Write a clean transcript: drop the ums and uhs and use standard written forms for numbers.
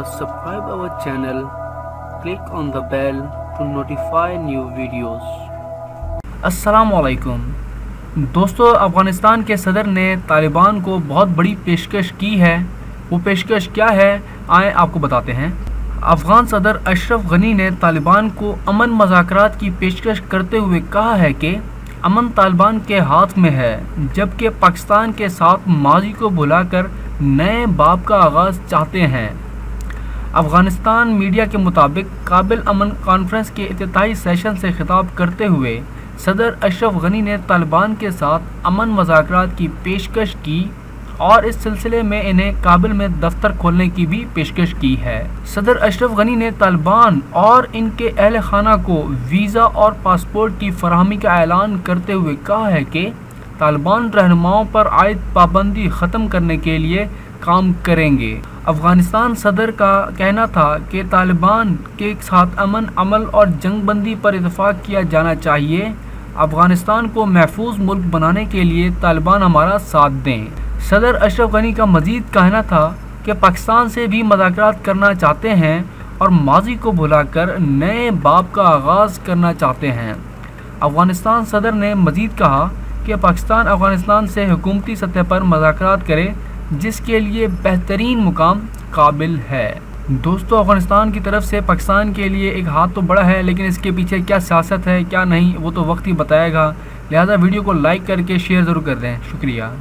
subscribe our channel, click on the bell to notify new videos. अस्सलाम वालेकुम दोस्तों, अफ़गानिस्तान के सदर ने तालिबान को बहुत बड़ी पेशकश की है। वो पेशकश क्या है, आए आपको बताते हैं। अफ़गान सदर अशरफ गनी ने तालिबान को अमन मुज़ाकरात की पेशकश करते हुए कहा है कि अमन तालिबान के हाथ में है, जबकि पाकिस्तान के साथ माजी को भुलाकर नए बाब का आगाज़ चाहते हैं। अफ़गानिस्तान मीडिया के मुताबिक काबिल अमन कॉन्फ्रेंस के इफ्तिताही सेशन से खिताब करते हुए सदर अशरफ गनी ने तालिबान के साथ अमन मुज़ाकरात की पेशकश की और इस सिलसिले में इन्हें काबिल में दफ्तर खोलने की भी पेशकश की है। सदर अशरफ गनी ने तालिबान और इनके अहल खाना को वीज़ा और पासपोर्ट की फराहमी का ऐलान करते हुए कहा है कि तालिबान रहनुमाओं पर आयद पाबंदी ख़त्म करने के लिए काम करेंगे। अफ़गानिस्तान सदर का कहना था कि तालिबान के साथ अमन अमल और जंगबंदी पर इत्तफाक किया जाना चाहिए। अफ़गानिस्तान को महफूज मुल्क बनाने के लिए तालिबान हमारा साथ दें। सदर अशरफ गनी का मज़ीद कहना था कि पाकिस्तान से भी मुज़ाकरात करना चाहते हैं और माजी को भुलाकर नए बाब का आगाज़ करना चाहते हैं। अफ़गानिस्तान सदर ने मज़ीद कहा कि पाकिस्तान अफ़गानिस्तान से हुकूमती सतह पर मुज़ाकरात करे, जिसके लिए बेहतरीन मुकाम काबिल है। दोस्तों, अफ़गानिस्तान की तरफ से पाकिस्तान के लिए एक हाथ तो बड़ा है, लेकिन इसके पीछे क्या सियासत है क्या नहीं वो तो वक्त ही बताएगा। लिहाजा वीडियो को लाइक करके शेयर ज़रूर कर दें। शुक्रिया।